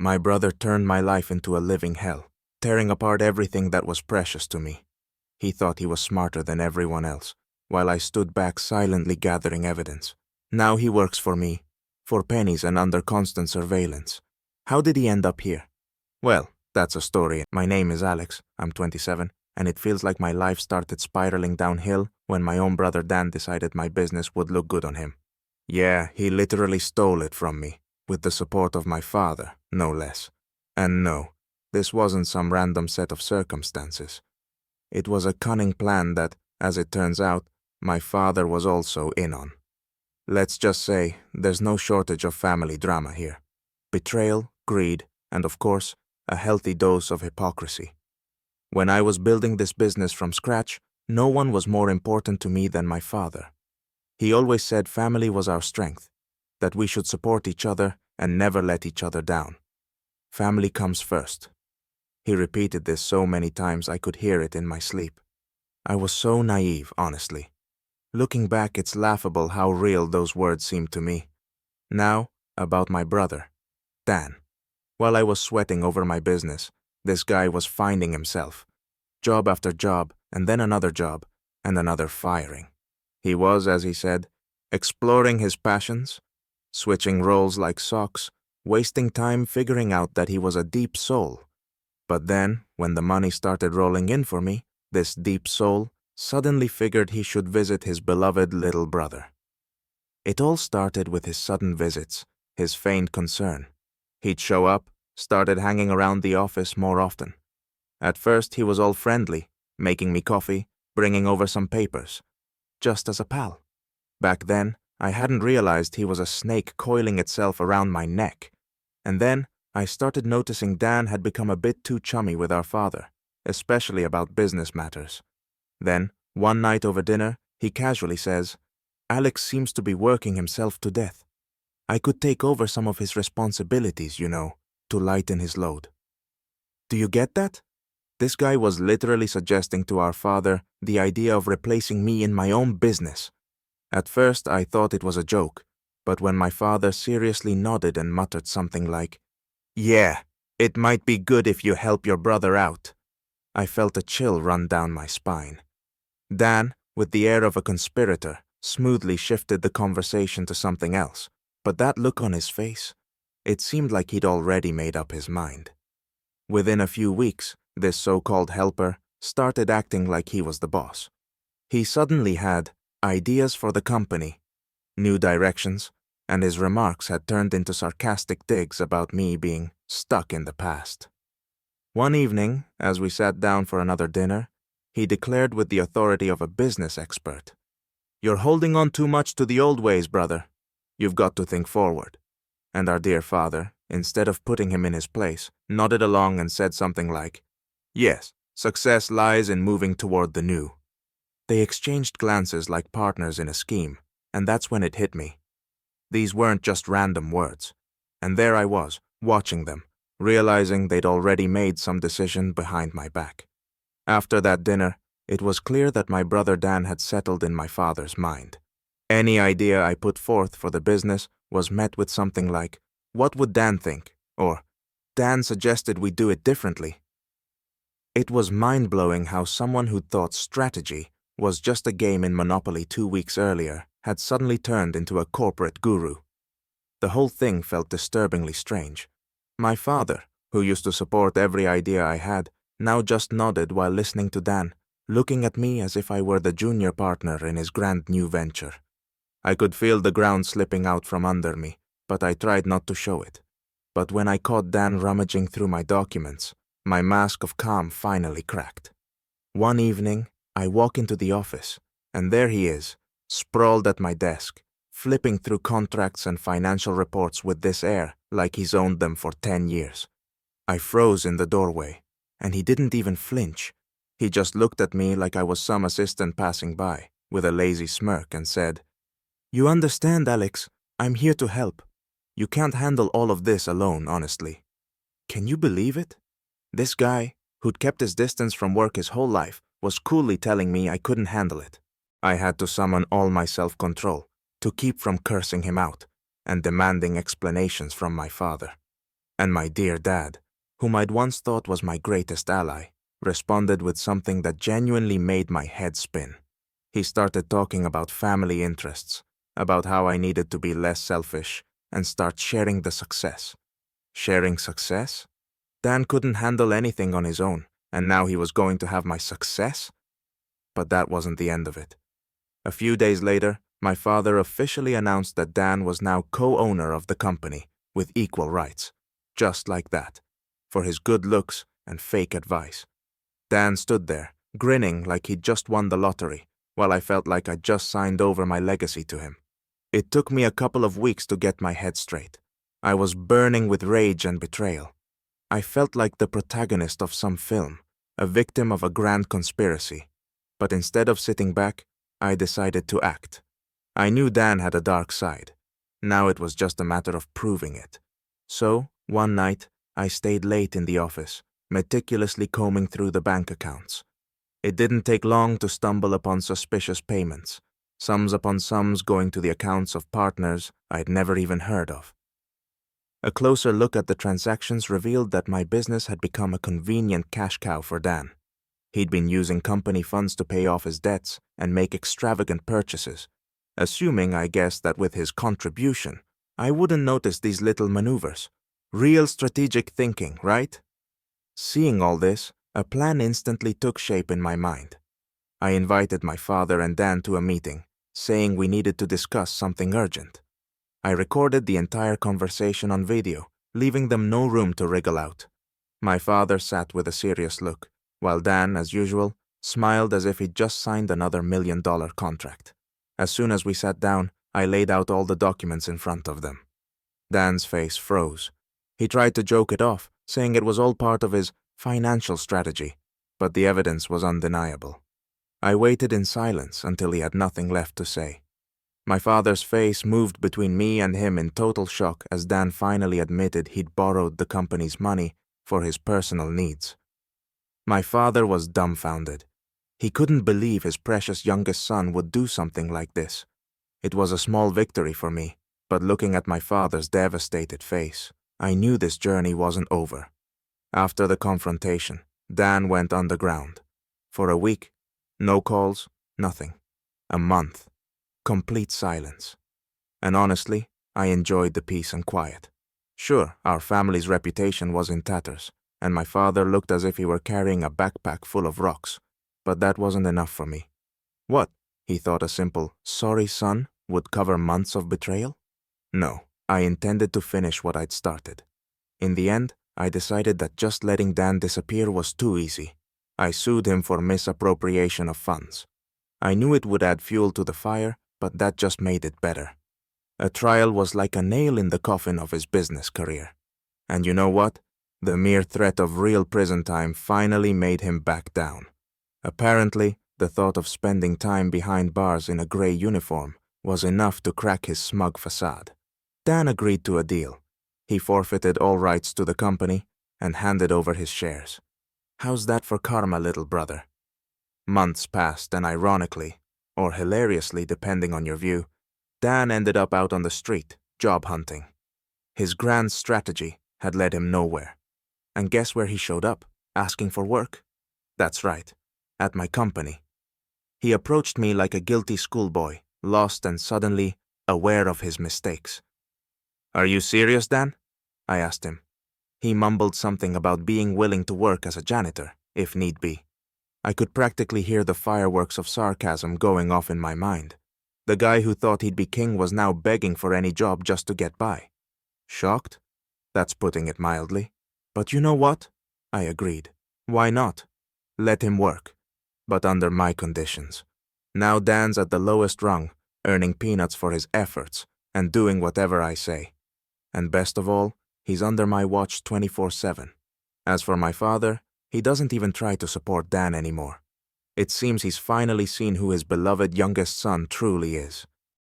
My brother turned my life into a living hell, tearing apart everything that was precious to me. He thought he was smarter than everyone else, while I stood back silently gathering evidence. Now he works for me, for pennies and under constant surveillance. How did he end up here? Well, that's a story. My name is Alex, I'm 27, and it feels like my life started spiraling downhill when my own brother Dan decided my business would look good on him. Yeah, he literally stole it from me, with the support of my father, no less. And no, this wasn't some random set of circumstances. It was a cunning plan that, as it turns out, my father was also in on. Let's just say there's no shortage of family drama here. Betrayal, greed, and of course, a healthy dose of hypocrisy. When I was building this business from scratch, no one was more important to me than my father. He always said family was our strength, that we should support each other and never let each other down. Family comes first. He repeated this so many times I could hear it in my sleep. I was so naive, honestly. Looking back, it's laughable how real those words seemed to me. Now, about my brother, Dan. While I was sweating over my business, this guy was finding himself. Job after job, and then another job, and another firing. He was, as he said, exploring his passions, switching roles like socks, wasting time figuring out that he was a deep soul. But then, when the money started rolling in for me, this deep soul suddenly figured he should visit his beloved little brother. It all started with his sudden visits, his feigned concern. He'd show up, started hanging around the office more often. At first, he was all friendly, making me coffee, bringing over some papers, just as a pal. Back then, I hadn't realized he was a snake coiling itself around my neck. And then, I started noticing Dan had become a bit too chummy with our father, especially about business matters. Then, one night over dinner, he casually says, "Alex seems to be working himself to death. I could take over some of his responsibilities, to lighten his load." Do you get that? This guy was literally suggesting to our father the idea of replacing me in my own business. At first, I thought it was a joke, but when my father seriously nodded and muttered something like, "Yeah, it might be good if you help your brother out," I felt a chill run down my spine. Dan, with the air of a conspirator, smoothly shifted the conversation to something else, but that look on his face, it seemed like he'd already made up his mind. Within a few weeks, this so-called helper started acting like he was the boss. He suddenly had ideas for the company, new directions, and his remarks had turned into sarcastic digs about me being stuck in the past. One evening, as we sat down for another dinner, he declared with the authority of a business expert, "You're holding on too much to the old ways, brother. You've got to think forward." And our dear father, instead of putting him in his place, nodded along and said something like, "Yes, success lies in moving toward the new." They exchanged glances like partners in a scheme, and that's when it hit me. These weren't just random words. And there I was, watching them, realizing they'd already made some decision behind my back. After that dinner, it was clear that my brother Dan had settled in my father's mind. Any idea I put forth for the business was met with something like, "What would Dan think?" or "Dan suggested we do it differently." It was mind-blowing how someone who'd thought strategy was just a game in Monopoly 2 weeks earlier had suddenly turned into a corporate guru. The whole thing felt disturbingly strange. My father, who used to support every idea I had, now just nodded while listening to Dan, looking at me as if I were the junior partner in his grand new venture. I could feel the ground slipping out from under me, but I tried not to show it. But when I caught Dan rummaging through my documents, my mask of calm finally cracked. One evening, I walk into the office, and there he is, sprawled at my desk, flipping through contracts and financial reports with this air like he's owned them for 10 years. I froze in the doorway, and he didn't even flinch. He just looked at me like I was some assistant passing by, with a lazy smirk, and said, "You understand, Alex, I'm here to help. You can't handle all of this alone, honestly." Can you believe it? This guy, who'd kept his distance from work his whole life, was coolly telling me I couldn't handle it. I had to summon all my self-control to keep from cursing him out and demanding explanations from my father. And my dear dad, whom I'd once thought was my greatest ally, responded with something that genuinely made my head spin. He started talking about family interests, about how I needed to be less selfish and start sharing the success. Sharing success? Dan couldn't handle anything on his own, and now he was going to have my success? But that wasn't the end of it. A few days later, my father officially announced that Dan was now co-owner of the company, with equal rights. Just like that. For his good looks and fake advice. Dan stood there, grinning like he'd just won the lottery, while I felt like I'd just signed over my legacy to him. It took me a couple of weeks to get my head straight. I was burning with rage and betrayal. I felt like the protagonist of some film, a victim of a grand conspiracy. But instead of sitting back, I decided to act. I knew Dan had a dark side. Now it was just a matter of proving it. So, one night, I stayed late in the office, meticulously combing through the bank accounts. It didn't take long to stumble upon suspicious payments, sums upon sums going to the accounts of partners I'd never even heard of. A closer look at the transactions revealed that my business had become a convenient cash cow for Dan. He'd been using company funds to pay off his debts and make extravagant purchases, assuming, I guess, that with his contribution, I wouldn't notice these little maneuvers. Real strategic thinking, right? Seeing all this, a plan instantly took shape in my mind. I invited my father and Dan to a meeting, saying we needed to discuss something urgent. I recorded the entire conversation on video, leaving them no room to wriggle out. My father sat with a serious look, while Dan, as usual, smiled as if he'd just signed another $1 million contract. As soon as we sat down, I laid out all the documents in front of them. Dan's face froze. He tried to joke it off, saying it was all part of his financial strategy, but the evidence was undeniable. I waited in silence until he had nothing left to say. My father's face moved between me and him in total shock as Dan finally admitted he'd borrowed the company's money for his personal needs. My father was dumbfounded. He couldn't believe his precious youngest son would do something like this. It was a small victory for me, but looking at my father's devastated face, I knew this journey wasn't over. After the confrontation, Dan went underground. For a week, no calls, nothing. A month, complete silence. And honestly, I enjoyed the peace and quiet. Sure, our family's reputation was in tatters, and my father looked as if he were carrying a backpack full of rocks, but that wasn't enough for me. What? He thought a simple, "sorry, son," would cover months of betrayal? No, I intended to finish what I'd started. In the end, I decided that just letting Dan disappear was too easy. I sued him for misappropriation of funds. I knew it would add fuel to the fire, but that just made it better. A trial was like a nail in the coffin of his business career. And you know what? The mere threat of real prison time finally made him back down. Apparently, the thought of spending time behind bars in a gray uniform was enough to crack his smug facade. Dan agreed to a deal. He forfeited all rights to the company and handed over his shares. How's that for karma, little brother? Months passed and ironically, or hilariously depending on your view, Dan ended up out on the street, job hunting. His grand strategy had led him nowhere. And guess where he showed up, asking for work? That's right, at my company. He approached me like a guilty schoolboy, lost and suddenly aware of his mistakes. "Are you serious, Dan?" I asked him. He mumbled something about being willing to work as a janitor, if need be. I could practically hear the fireworks of sarcasm going off in my mind. The guy who thought he'd be king was now begging for any job just to get by. Shocked? That's putting it mildly. But you know what? I agreed. Why not? Let him work. But under my conditions. Now Dan's at the lowest rung, earning peanuts for his efforts and doing whatever I say. And best of all, he's under my watch 24/7. As for my father, he doesn't even try to support Dan anymore. It seems he's finally seen who his beloved youngest son truly is.